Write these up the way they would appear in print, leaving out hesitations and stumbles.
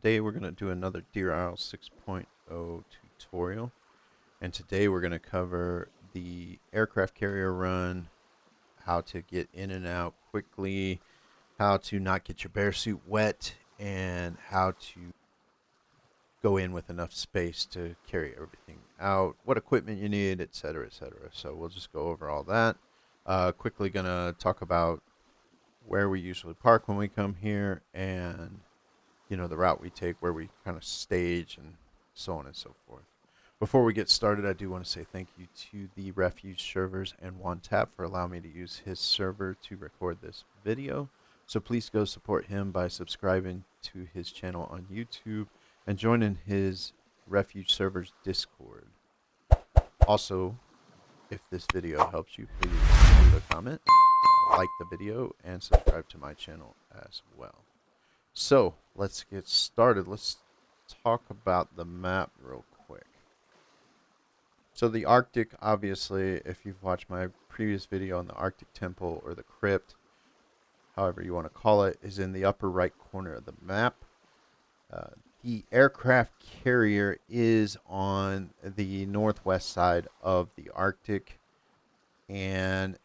Today we're going to do another Deer Isle 6.0 tutorial, and today we're going to cover the aircraft carrier run, how to get in and out quickly, how to not get your bear suit wet, and how to go in with enough space to carry everything out, what equipment you need, etc., etc. So we'll just go over all that. Quickly going to talk about where we usually park when we come here, and the route we take, where we kind of stage, and so on and so forth. Before we get started, I do want to say thank you to the Refuge servers and OneTap for allowing me to use his server to record this video. So please go support him by subscribing to his channel on YouTube and joining his Refuge servers Discord. Also, if this video helps you, please leave a comment, like the video, and subscribe to my channel as well. So let's get started. Let's talk about the map real quick. So the Arctic, obviously, if you've watched my previous video on the Arctic Temple or the Crypt, however you want to call it, is in the upper right corner of the map. The aircraft carrier is on the northwest side of the Arctic, and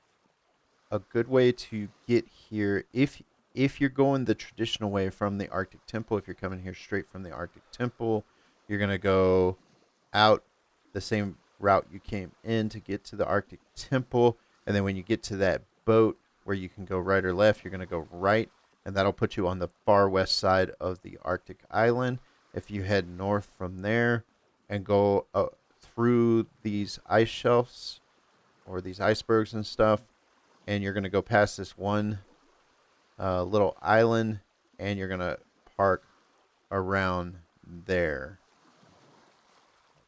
a good way to get here, if you're going the traditional way from the Arctic Temple, if you're coming here straight from the Arctic Temple, you're going to go out the same route you came in to get to the Arctic Temple. And then when you get to that boat where you can go right or left, you're going to go right. And that'll put you on the far west side of the Arctic island. If you head north from there and go through these ice shelves or these icebergs and stuff, and you're going to go past this one little island, and you're gonna park around there.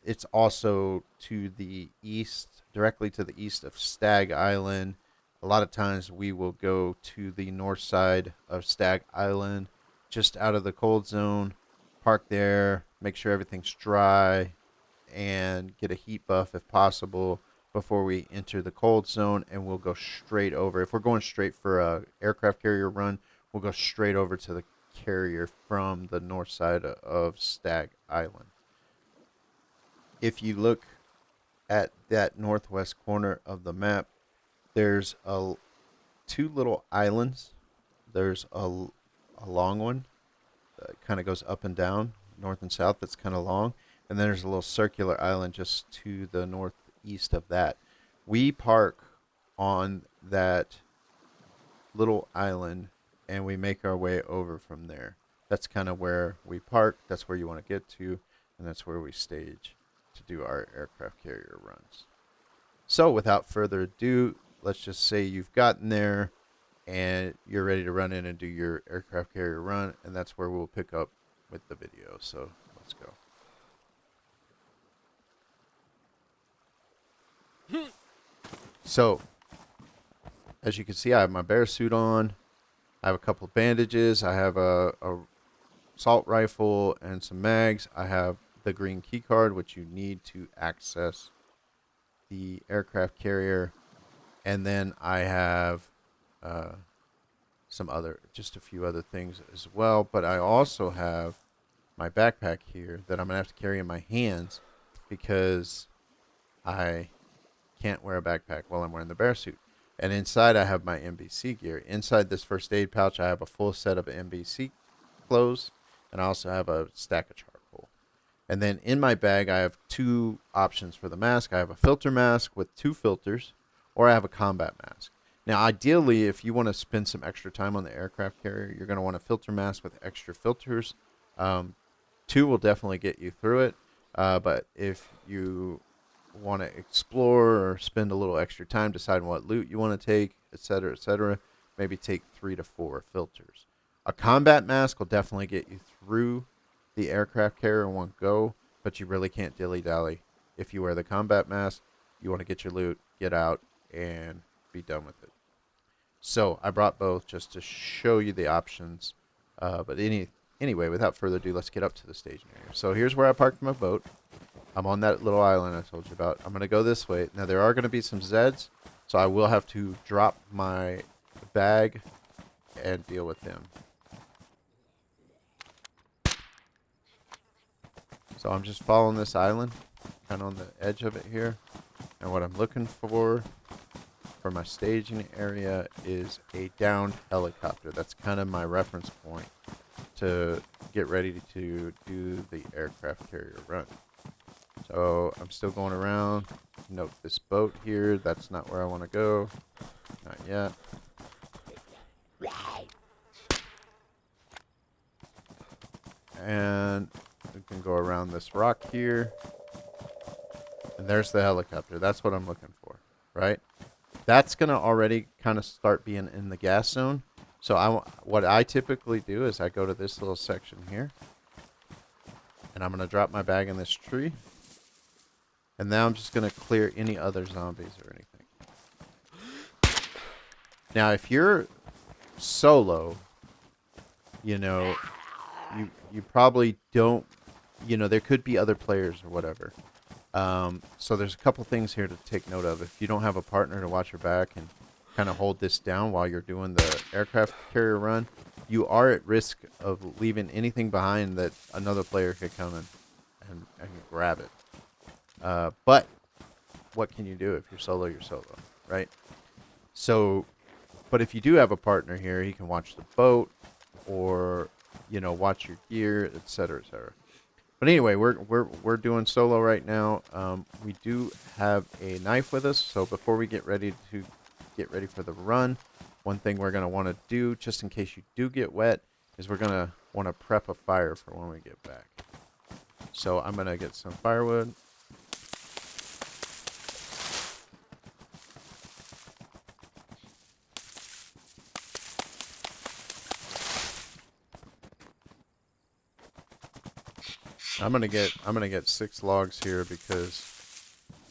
It's also to the east, directly to the east of Stag Island. A lot of times we will go to the north side of Stag Island, just out of the cold zone, park there, make sure everything's dry, and get a heat buff if possible before we enter the cold zone, and we'll go straight over. If we're going straight for a aircraft carrier run, we'll go straight over to the carrier from the north side of Stag Island. If you look at that northwest corner of the map, there's two little islands. There's a long one that kind of goes up and down, north and south, that's kind of long, and then there's a little circular island just to the northeast of that. We park on that little island, and we make our way over from there. That's kind of where we park. That's where you want to get to, and that's where we stage to do our aircraft carrier runs. So without further ado, let's just say you've gotten there and you're ready to run in and do your aircraft carrier run, and that's where we'll pick up with the video. So let's go. So, as you can see, I have my bear suit on. I have a couple of bandages. I have a assault rifle and some mags. I have the green key card, which you need to access the aircraft carrier. And then I have just a few other things as well. But I also have my backpack here that I'm going to have to carry in my hands because I can't wear a backpack while I'm wearing the bear suit. And inside I have my NBC gear. Inside this first aid pouch, I have a full set of NBC clothes, and I also have a stack of charcoal. And then in my bag, I have two options for the mask. I have a filter mask with 2 filters, or I have a combat mask. Now, ideally, if you want to spend some extra time on the aircraft carrier, you're going to want a filter mask with extra filters. 2 will definitely get you through it. But if you want to explore or spend a little extra time deciding what loot you want to take, etc., maybe take 3 to 4 filters. A combat mask will definitely get you through the aircraft carrier in one go, but you really can't dilly-dally. If you wear the combat mask, you want to get your loot, get out, and be done with it. So I brought both just to show you the options. But anyway, without further ado, let's get up to the staging area. So here's where I parked my boat. I'm on that little island I told you about. I'm going to go this way. Now, there are going to be some Zeds, so I will have to drop my bag and deal with them. So I'm just following this island, kind of on the edge of it here. And what I'm looking for my staging area is a downed helicopter. That's kind of my reference point to get ready to do the aircraft carrier run. So I'm still going around. Note this boat here. That's not where I want to go. Not yet. And we can go around this rock here. And there's the helicopter. That's what I'm looking for, right? That's going to already kind of start being in the gas zone. So what I typically do is I go to this little section here. And I'm going to drop my bag in this tree. And now I'm just going to clear any other zombies or anything. Now, if you're solo, you know, you probably don't, you know, there could be other players or whatever. So there's a couple things here to take note of. If you don't have a partner to watch your back and kind of hold this down while you're doing the aircraft carrier run, you are at risk of leaving anything behind that another player could come in and grab it. But what can you do if you're solo, right? So, but if you do have a partner here, he can watch the boat or, you know, watch your gear, etc., etc. But anyway, we're doing solo right now. We do have a knife with us, so before we get ready for the run, one thing we're gonna want to do, just in case you do get wet, is we're gonna want to prep a fire for when we get back. So I'm gonna get some firewood. I'm gonna get 6 logs here because,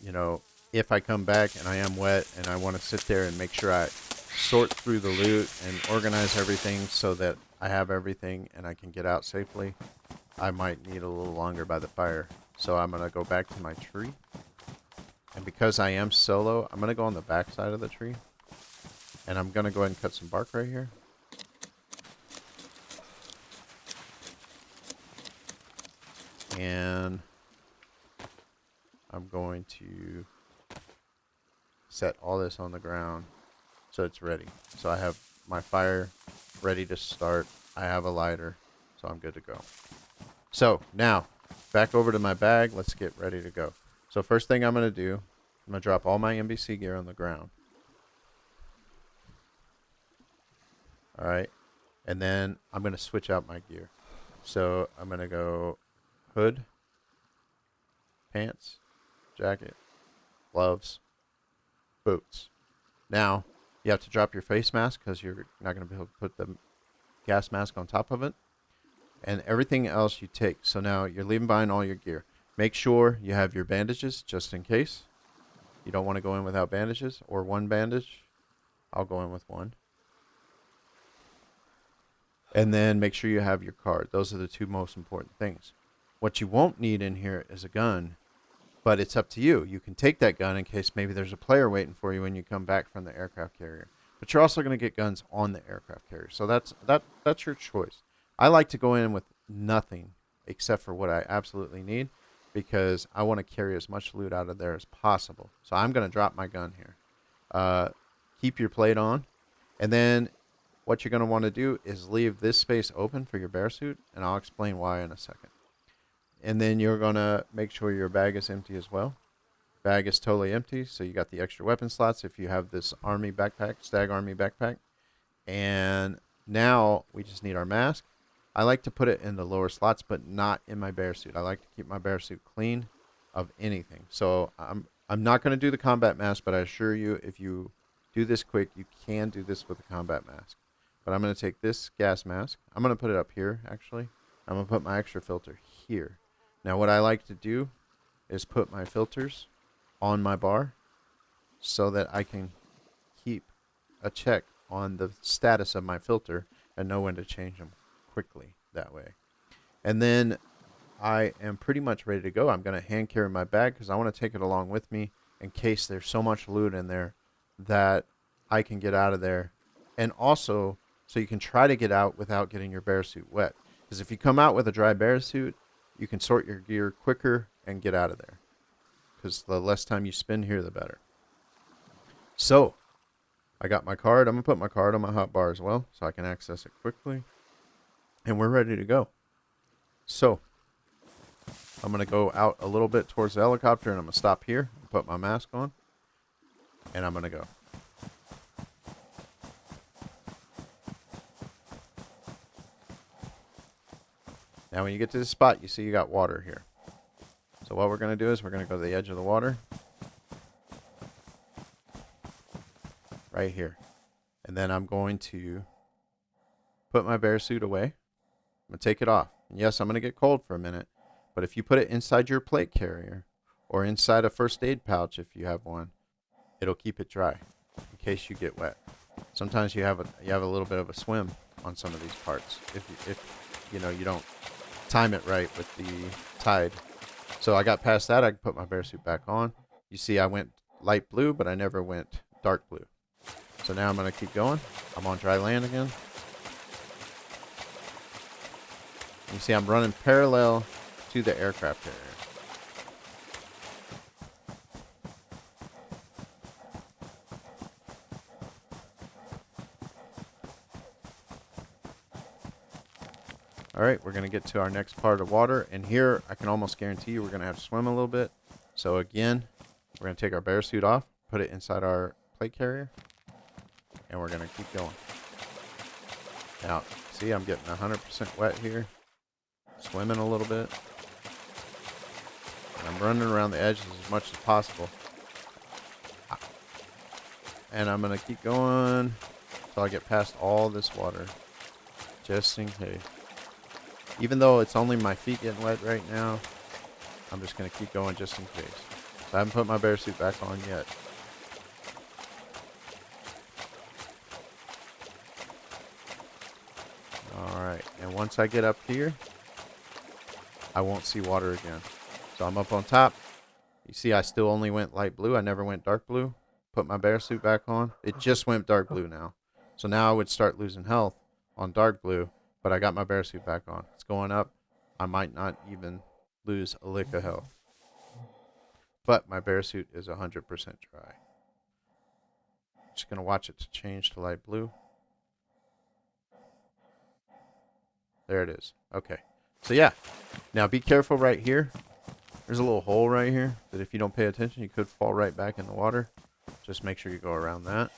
you know, if I come back and I am wet and I want to sit there and make sure I sort through the loot and organize everything so that I have everything and I can get out safely, I might need a little longer by the fire. So I'm gonna go back to my tree, and because I am solo, I'm gonna go on the back side of the tree, and I'm gonna go ahead and cut some bark right here. And I'm going to set all this on the ground so it's ready. So I have my fire ready to start. I have a lighter, so I'm good to go. So now, back over to my bag. Let's get ready to go. So first thing I'm going to do, I'm going to drop all my NBC gear on the ground. All right. And then I'm going to switch out my gear. So I'm going to go hood, pants, jacket, gloves, boots. Now, you have to drop your face mask because you're not going to be able to put the gas mask on top of it. And everything else you take. So now you're leaving behind all your gear. Make sure you have your bandages just in case. You don't want to go in without bandages or one bandage. I'll go in with one. And then make sure you have your card. Those are the 2 most important things. What you won't need in here is a gun, but it's up to you. You can take that gun in case maybe there's a player waiting for you when you come back from the aircraft carrier. But you're also going to get guns on the aircraft carrier. So that's your choice. I like to go in with nothing except for what I absolutely need because I want to carry as much loot out of there as possible. So I'm going to drop my gun here. Keep your plate on. And then what you're going to want to do is leave this space open for your bear suit, and I'll explain why in a second. And then you're going to make sure your bag is empty as well. Bag is totally empty, so you got the extra weapon slots if you have this army backpack, Stag Army backpack. And now we just need our mask. I like to put it in the lower slots, but not in my bear suit. I like to keep my bear suit clean of anything. So I'm not going to do the combat mask, but I assure you, if you do this quick, you can do this with a combat mask. But I'm going to take this gas mask. I'm going to put it up here, actually. I'm going to put my extra filter here. Now, what I like to do is put my filters on my bar so that I can keep a check on the status of my filter and know when to change them quickly that way. And then I am pretty much ready to go. I'm going to hand carry my bag because I want to take it along with me in case there's so much loot in there that I can get out of there. And also, so you can try to get out without getting your bear suit wet. Because if you come out with a dry bear suit, you can sort your gear quicker and get out of there. Because the less time you spend here, the better. So, I got my card. I'm going to put my card on my hotbar as well so I can access it quickly. And we're ready to go. So, I'm going to go out a little bit towards the helicopter and I'm going to stop here and put my mask on. And I'm going to go. Now when you get to this spot, you see you got water here. So what we're going to do is we're going to go to the edge of the water. Right here. And then I'm going to put my bear suit away. I'm going to take it off. And yes, I'm going to get cold for a minute. But if you put it inside your plate carrier or inside a first aid pouch if you have one, it'll keep it dry in case you get wet. Sometimes you have a little bit of a swim on some of these parts if you know you don't time it right with the tide. So I got past that. I can put my bear suit back on. You see I went light blue, but I never went dark blue. So now I'm going to keep going. I'm on dry land again. You see I'm running parallel to the aircraft carrier. All right, we're going to get to our next part of water. And here, I can almost guarantee you we're going to have to swim a little bit. So again, we're going to take our bear suit off, put it inside our plate carrier, and we're going to keep going. Now, see, I'm getting 100% wet here. Swimming a little bit. And I'm running around the edges as much as possible. And I'm going to keep going until I get past all this water, just in case. Even though it's only my feet getting wet right now, I'm just going to keep going just in case. So I haven't put my bear suit back on yet. Alright, and once I get up here, I won't see water again. So I'm up on top. You see I still only went light blue. I never went dark blue. Put my bear suit back on. It just went dark blue now. So now I would start losing health on dark blue. But I got my bear suit back on. It's going up. I might not even lose a lick of health. But my bear suit is 100% dry. Just going to watch it to change to light blue. There it is. Okay. So yeah. Now be careful right here. There's a little hole right here that if you don't pay attention, you could fall right back in the water. Just make sure you go around that.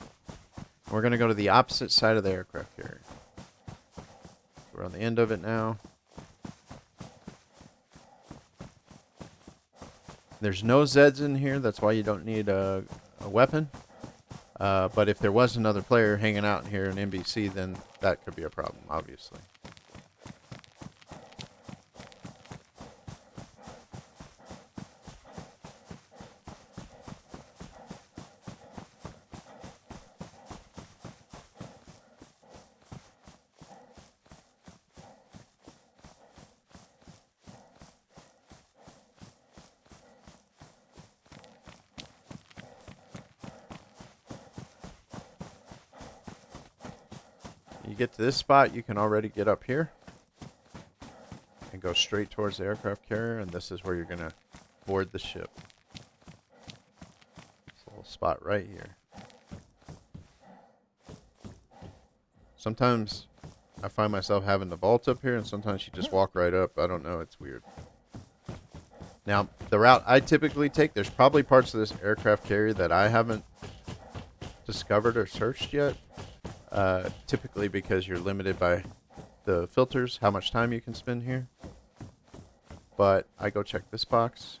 And we're going to go to the opposite side of the aircraft carrier. We're on the end of it now. There's no Zeds in here. That's why you don't need a weapon. But if there was another player hanging out in here in NBC, then that could be a problem, obviously. You get to this spot, you can already get up here and go straight towards the aircraft carrier, and this is where you're going to board the ship. This little spot right here. Sometimes I find myself having to vault up here, and sometimes you just walk right up. I don't know, it's weird. Now, the route I typically take, there's probably parts of this aircraft carrier that I haven't discovered or searched yet. Typically because you're limited by the filters, how much time you can spend here. But I go check this box.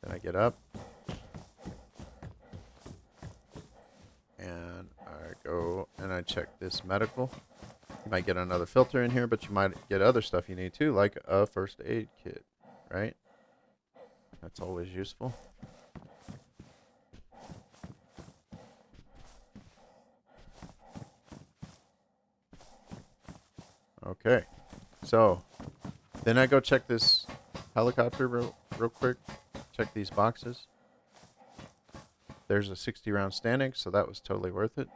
Then I get up. And I go and I check this medical. You might get another filter in here, but you might get other stuff you need too, like a first aid kit, right? That's always useful. Okay, so then I go check this helicopter real quick. Check these boxes. There's a 60 round standing, so that was totally worth it.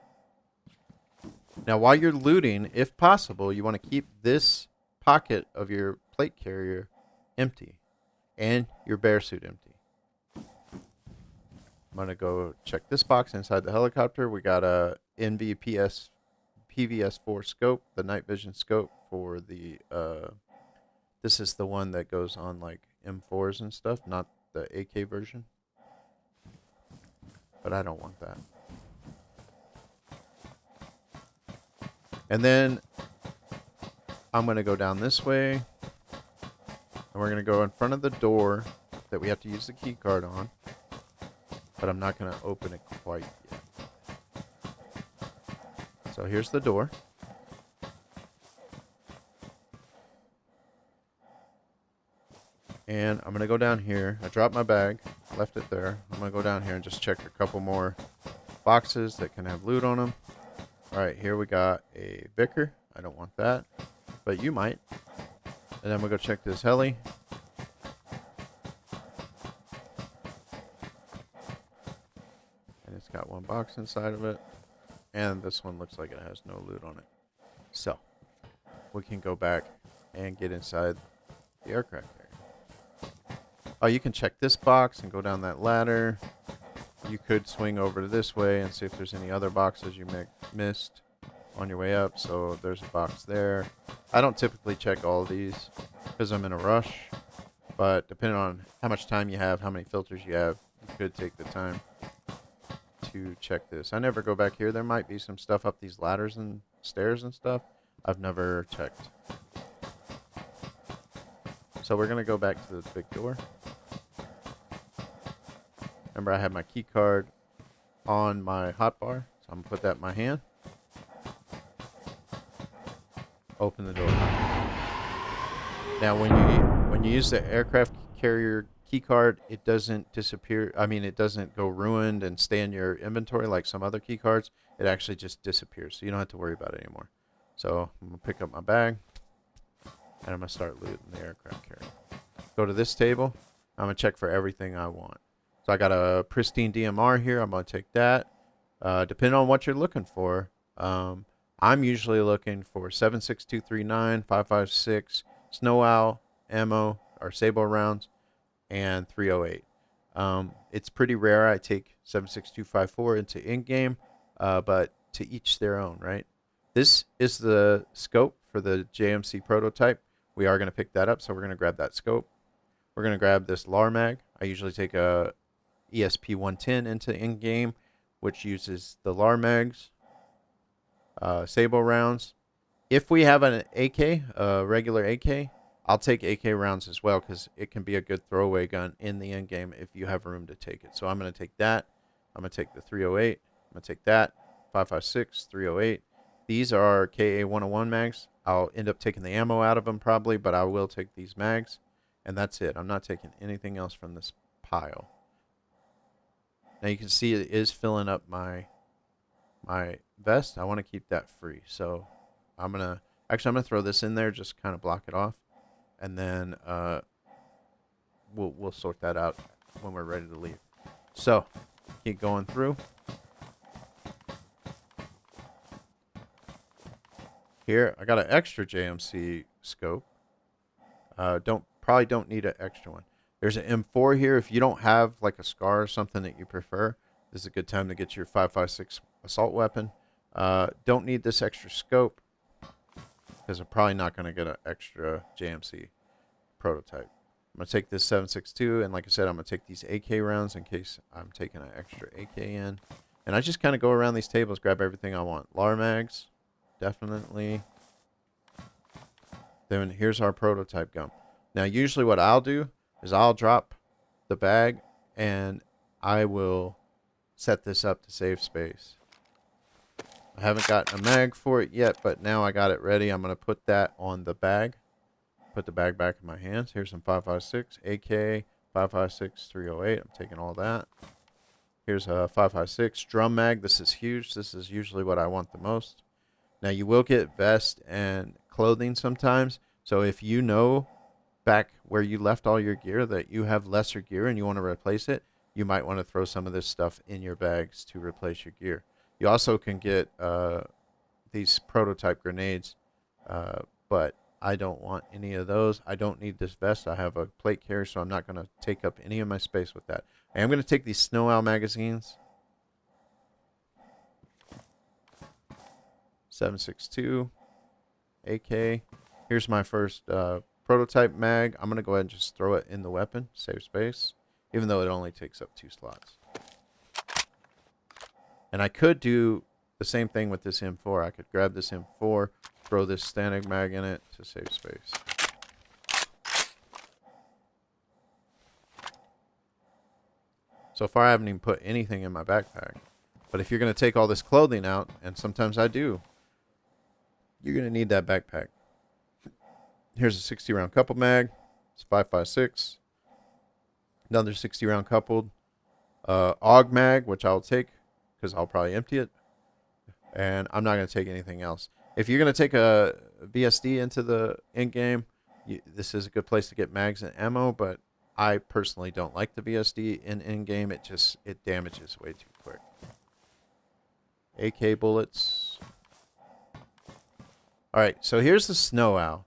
Now, while you're looting, if possible, you want to keep this pocket of your plate carrier empty and your bear suit empty. I'm going to go check this box inside the helicopter. We got a NVPS PVS4 scope, the night vision scope for the, this is the one that goes on like M4s and stuff, not the AK version. But I don't want that. And then I'm going to go down this way. And we're going to go in front of the door that we have to use the key card on. But I'm not going to open it quite yet. So here's the door. And I'm going to go down here. I dropped my bag, left it there. I'm going to go down here and just check a couple more boxes that can have loot on them. All right, here we got a Vicker. I don't want that, but you might. And then we'll go check this heli. And it's got one box inside of it. And this one looks like it has no loot on it. So we can go back and get inside the aircraft area. Oh, you can check this box and go down that ladder. You could swing over to this way and see if there's any other boxes you missed on your way up. So there's a box there. I don't typically check all of these because I'm in a rush. But depending on how much time you have, how many filters you have, you could take the time to check this. I never go back here. There might be some stuff up these ladders and stairs and stuff. I've never checked. So we're going to go back to the big door. Remember, I have my key card on my hotbar, so I'm going to put that in my hand. Open the door. Now, when you use the aircraft carrier key card, it doesn't disappear. I mean, it doesn't go ruined and stay in your inventory like some other key cards. It actually just disappears, so you don't have to worry about it anymore. So I'm going to pick up my bag, and I'm going to start looting the aircraft carrier. Go to this table. I'm going to check for everything I want. So I got a pristine DMR here. I'm going to take that. Depending on what you're looking for, I'm usually looking for 7.6239, 5.56, Snow Owl ammo or Sable rounds, and 308. It's pretty rare I take 7.6254 into in-game, but to each their own, right? This is the scope for the JMC prototype. We are going to pick that up, so we're going to grab that scope. We're going to grab this LAR mag. I usually take a ESP 110 into in-game, which uses the LAR mags, Sable rounds. If we have an AK, a regular AK, I'll take AK rounds as well because it can be a good throwaway gun in the end game if you have room to take it. So I'm going to take that. I'm going to take the 308. I'm going to take that. 5.56, 308. These are KA 101 mags. I'll end up taking the ammo out of them probably, but I will take these mags. And that's it. I'm not taking anything else from this pile. Now you can see it is filling up my vest. I want to keep that free. So I'm going to throw this in there, just kind of block it off. And then we'll sort that out when we're ready to leave. So keep going through. Here I got an extra JMC scope. Probably don't need an extra one. There's an M4 here. If you don't have like a SCAR or something that you prefer, this is a good time to get your 5.56 assault weapon. Don't need this extra scope because I'm probably not going to get an extra JMC prototype. I'm going to take this 7.62, and like I said, I'm going to take these AK rounds in case I'm taking an extra AK in. And I just kind of go around these tables, grab everything I want. LAR mags, definitely. Then here's our prototype gun. Now, usually what I'll do is I'll drop the bag and I will set this up to save space. I haven't gotten a mag for it yet, but now I got it ready. I'm going to put that on the bag. Put the bag back in my hands. Here's some 5.56, AK, 5.56, 308. I'm taking all that. Here's a 5.56 drum mag. This is huge. This is usually what I want the most. Now, you will get vest and clothing sometimes. So if you know back where you left all your gear that you have lesser gear and you want to replace it, you might want to throw some of this stuff in your bags to replace your gear. You also can get these prototype grenades, but I don't want any of those. I don't need this vest. I have a plate carrier, so I'm not going to take up any of my space with that. I am going to take these Snow Owl magazines. 7.62 AK. Here's my first prototype mag. I'm going to go ahead and just throw it in the weapon, save space, even though it only takes up 2 slots. And I could do the same thing with this M4. I could grab this M4, throw this standard mag in it to save space. So far I haven't even put anything in my backpack. But if you're going to take all this clothing out, and sometimes I do, you're going to need that backpack. Here's a 60 round coupled mag. It's 5.56. Another 60 round coupled. AUG mag, which I'll take because I'll probably empty it. And I'm not going to take anything else. If you're going to take a BSD into the end game, this is a good place to get mags and ammo, but I personally don't like the BSD in end game. It damages way too quick. AK bullets. All right, so here's the Snow Owl.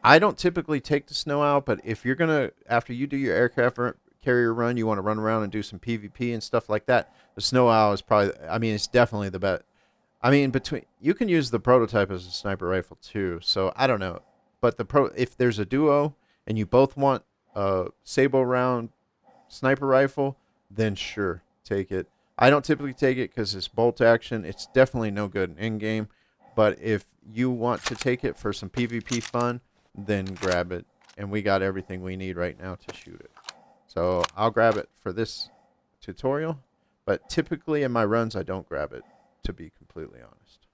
I don't typically take the Snow Owl, but if you're going to, after you do your aircraft carrier run, you want to run around and do some PvP and stuff like that, the Snow Owl is probably, I mean, it's definitely the best. I mean, you can use the prototype as a sniper rifle too, so I don't know. But if there's a duo and you both want a sable round sniper rifle, then sure, take it. I don't typically take it because it's bolt action. It's definitely no good in game. But if you want to take it for some PvP fun, then grab it. And we got everything we need right now to shoot it. So I'll grab it for this tutorial. But typically in my runs, I don't grab it, to be completely honest.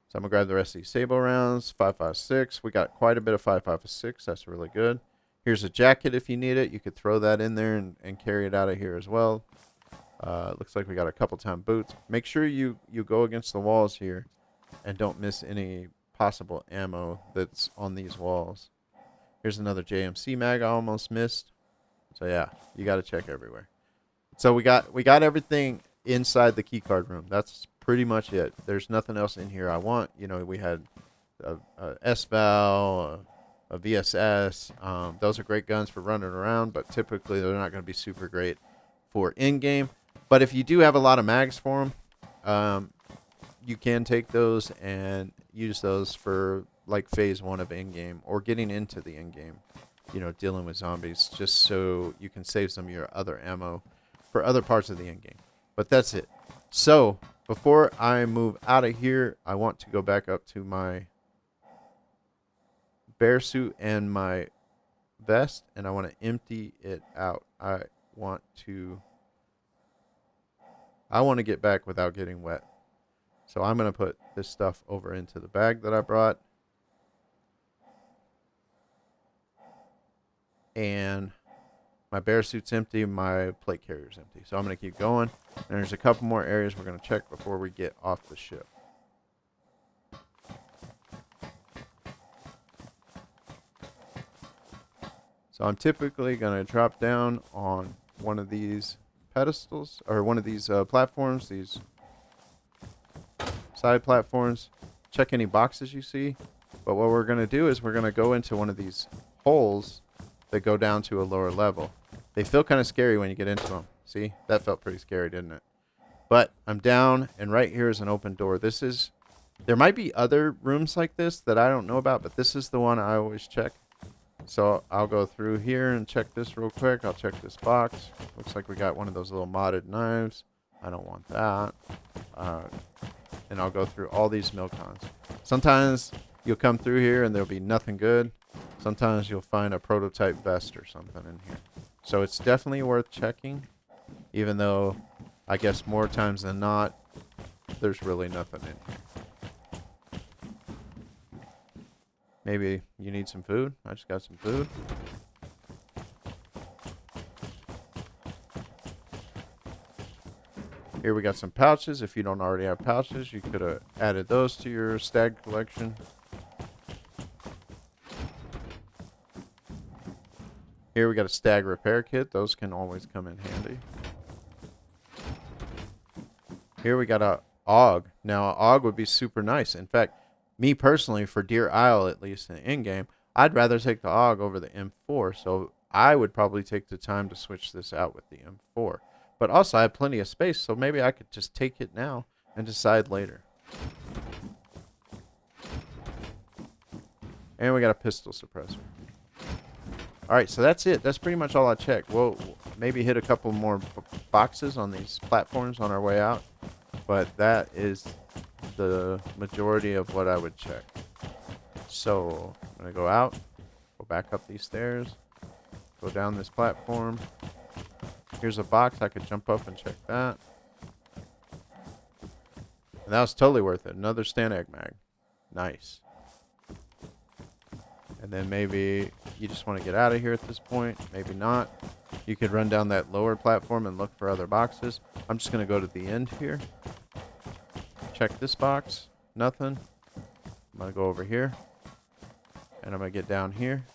So I'm going to grab the rest of these sable rounds. 5.56. We got quite a bit of 5.56. That's really good. Here's a jacket if you need it. You could throw that in there and carry it out of here as well. Looks like we got a couple time boots. Make sure you go against the walls here and don't miss any possible ammo that's on these walls. Here's another JMC mag I almost missed. So yeah, you got to check everywhere. So we got everything inside the keycard room. That's pretty much it. There's nothing else in here I want. You know, we had a SVAL, a VSS. Those are great guns for running around, but typically they're not going to be super great for in-game. But if you do have a lot of mags for them, you can take those and use those for like phase 1 of in-game or getting into the in-game, you know, dealing with zombies, just so you can save some of your other ammo for other parts of the in-game. But that's it. So before I move out of here, I want to go back up to my bear suit and my vest, and I want to empty it out. I want to get back without getting wet. So I'm going to put this stuff over into the bag that I brought. And my bear suit's empty, my plate carrier's empty. So I'm going to keep going. And there's a couple more areas we're going to check before we get off the ship. So I'm typically going to drop down on one of these pedestals, or one of these platforms, these side platforms. Check any boxes you see. But what we're going to do is we're going to go into one of these holes that go down to a lower level. They feel kind of scary when you get into them. See, that felt pretty scary, didn't it? But I'm down, and right here is an open door. There might be other rooms like this that I don't know about, but this is the one I always check. So I'll go through here and check this real quick. I'll check this box. Looks like we got one of those little modded knives. I don't want that. And I'll go through all these milcons. Sometimes you'll come through here and there'll be nothing good. Sometimes you'll find a prototype vest or something in here. So it's definitely worth checking, even though I guess more times than not, there's really nothing in here. Maybe you need some food. I just got some food. Here we got some pouches. If you don't already have pouches, you could have added those to your stag collection. Here we got a stag repair kit. Those can always come in handy. Here we got a AUG. Now, an AUG would be super nice. In fact, me personally, for Deer Isle, at least in in-game, I'd rather take the AUG over the M4. So I would probably take the time to switch this out with the M4. But also, I have plenty of space, so maybe I could just take it now and decide later. And we got a pistol suppressor. All right, so that's it. That's pretty much all I checked. We'll maybe hit a couple more boxes on these platforms on our way out. But that is the majority of what I would check. So I'm going to go out, go back up these stairs, go down this platform. Here's a box. I could jump up and check that. And that was totally worth it. Another Stanag mag. Nice. And then maybe you just want to get out of here at this point. Maybe not. You could run down that lower platform and look for other boxes. I'm just going to go to the end here. Check this box. Nothing. I'm going to go over here. And I'm going to get down here.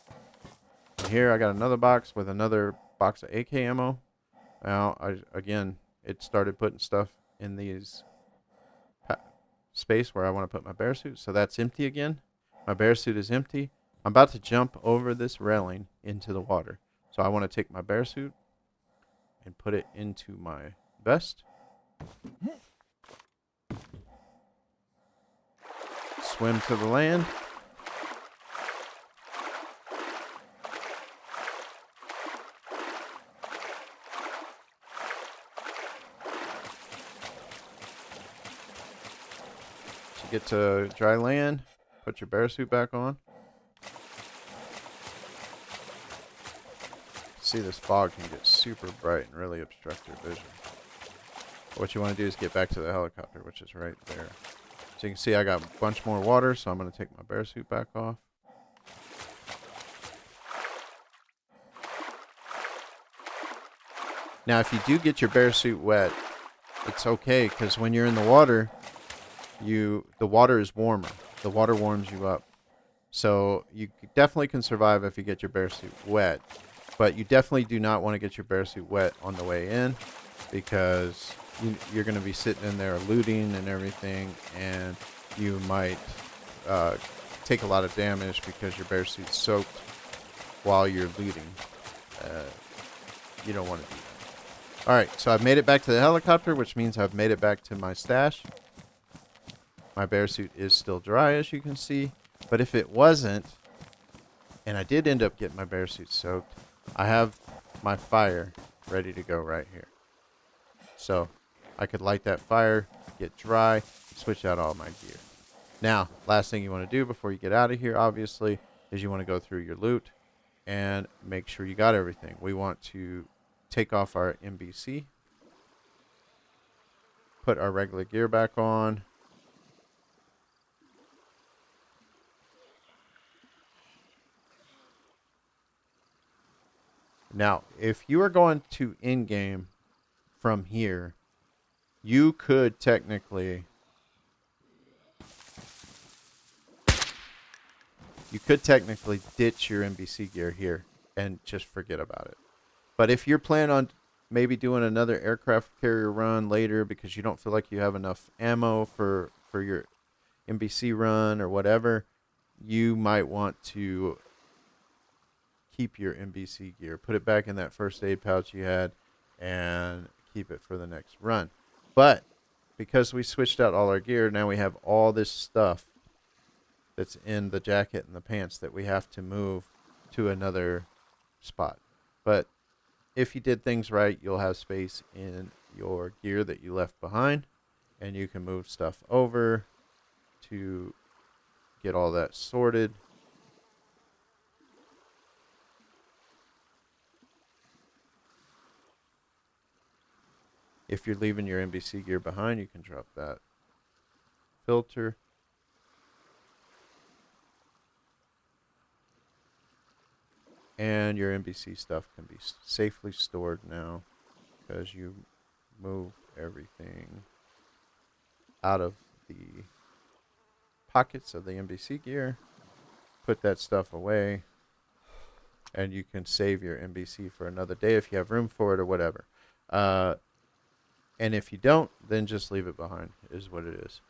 And here I got another box with another box of AK ammo. Now, again, it started putting stuff in these space where I want to put my bear suit. So that's empty again. My bear suit is empty. I'm about to jump over this railing into the water. So I want to take my bear suit and put it into my vest. Swim to the land. To get to dry land, put your bear suit back on. See, this fog can get super bright and really obstruct your vision. What you want to do is get back to the helicopter, which is right there. So you can see I got a bunch more water, so I'm going to take my bear suit back off. Now, if you do get your bear suit wet, it's okay, because when you're in the water, the water is warmer. The water warms you up. So you definitely can survive if you get your bear suit wet. But you definitely do not want to get your bear suit wet on the way in, because you're going to be sitting in there looting and everything, and you might take a lot of damage because your bear suit's soaked while you're looting. You don't want to do that. All right, so I've made it back to the helicopter, which means I've made it back to my stash. My bear suit is still dry, as you can see. But if it wasn't, and I did end up getting my bear suit soaked, I have my fire ready to go right here. So I could light that fire, get dry, switch out all my gear. Now, last thing you want to do before you get out of here, obviously, is you want to go through your loot and make sure you got everything. We want to take off our MBC, put our regular gear back on. Now, if you are going to in-game from here, you could technically ditch your NBC gear here and just forget about it. But if you're planning on maybe doing another aircraft carrier run later because you don't feel like you have enough ammo for your NBC run or whatever, you might want to keep your NBC gear, put it back in that first aid pouch you had, and keep it for the next run. But because we switched out all our gear, now we have all this stuff that's in the jacket and the pants that we have to move to another spot. But if you did things right, you'll have space in your gear that you left behind, and you can move stuff over to get all that sorted. If you're leaving your NBC gear behind, you can drop that filter. And your NBC stuff can be safely stored now because you moved everything out of the pockets of the NBC gear. Put that stuff away. And you can save your NBC for another day if you have room for it or whatever. And if you don't, then just leave it behind, is what it is.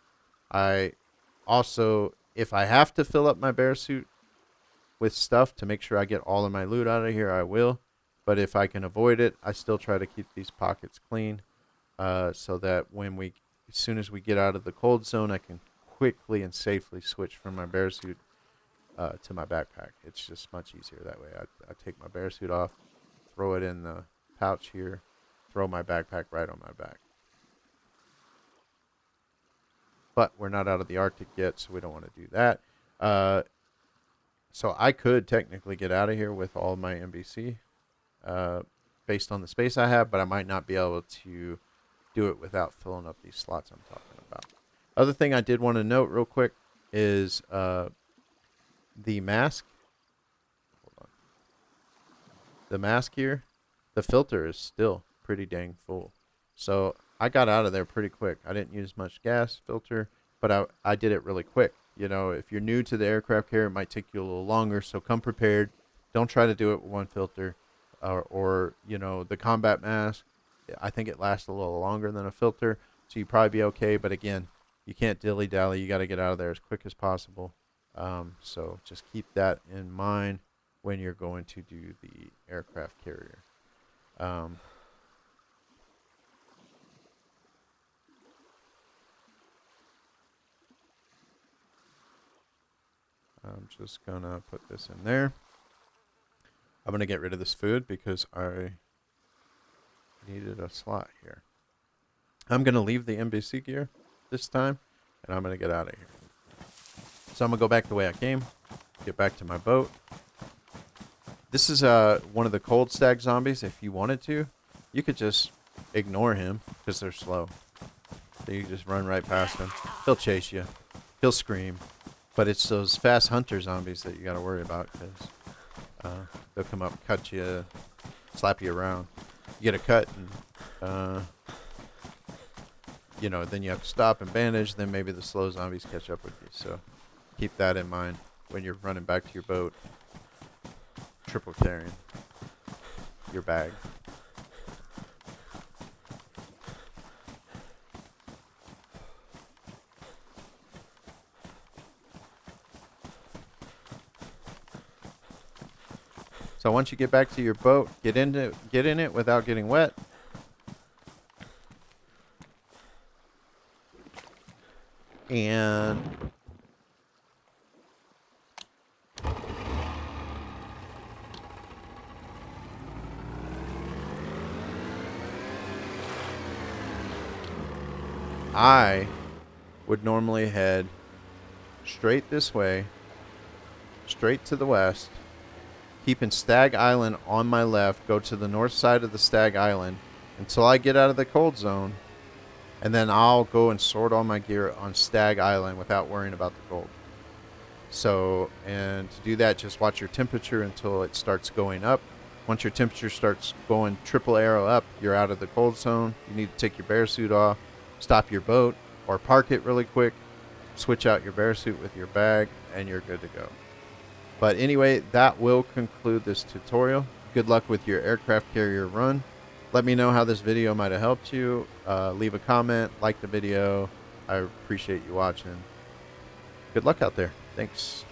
I also If I have to fill up my bear suit with stuff to make sure I get all of my loot out of here, I will. But if I can avoid it, I still try to keep these pockets clean, so that as soon as we get out of the cold zone, I can quickly and safely switch from my bear suit to my backpack. It's just much easier that way. I take my bear suit off, throw it in the pouch here, throw my backpack right on my back. But we're not out of the Arctic yet, so we don't want to do that. So I could technically get out of here with all my NBC based on the space I have, but I might not be able to do it without filling up these slots I'm talking about. Other thing I did want to note real quick is the mask. Hold on. The mask here, the filter is still pretty dang full. So I got out of there pretty quick. I didn't use much gas filter, but I did it really quick. You know, if you're new to the aircraft carrier, it might take you a little longer, so come prepared. Don't try to do it with one filter. Or you know, the combat mask, I think it lasts a little longer than a filter, so you'd probably be okay. But again, you can't dilly-dally. You got to get out of there as quick as possible. So just keep that in mind when you're going to do the aircraft carrier. I'm just going to put this in there. I'm going to get rid of this food because I needed a slot here. I'm going to leave the NBC gear this time, and I'm going to get out of here. So I'm going to go back the way I came, get back to my boat. This is one of the cold stag zombies. If you wanted to, you could just ignore him because they're slow. So you just run right past him. He'll chase you. He'll scream. But it's those fast hunter zombies that you got to worry about, because they'll come up, cut you, slap you around. You get a cut, and you know, then you have to stop and bandage. Then maybe the slow zombies catch up with you. So keep that in mind when you're running back to your boat. Triple carrying your bag. So once you get back to your boat, get in it without getting wet. And I would normally head straight this way, straight to the west, keeping Stag Island on my left, go to the north side of the Stag Island until I get out of the cold zone, and then I'll go and sort all my gear on Stag Island without worrying about the cold. So, and to do that, just watch your temperature until it starts going up. Once your temperature starts going triple arrow up, you're out of the cold zone. You need to take your bear suit off, stop your boat, or park it really quick, switch out your bear suit with your bag, and you're good to go. But anyway, that will conclude this tutorial. Good luck with your aircraft carrier run. Let me know how this video might have helped you. Leave a comment, like the video. I appreciate you watching. Good luck out there. Thanks.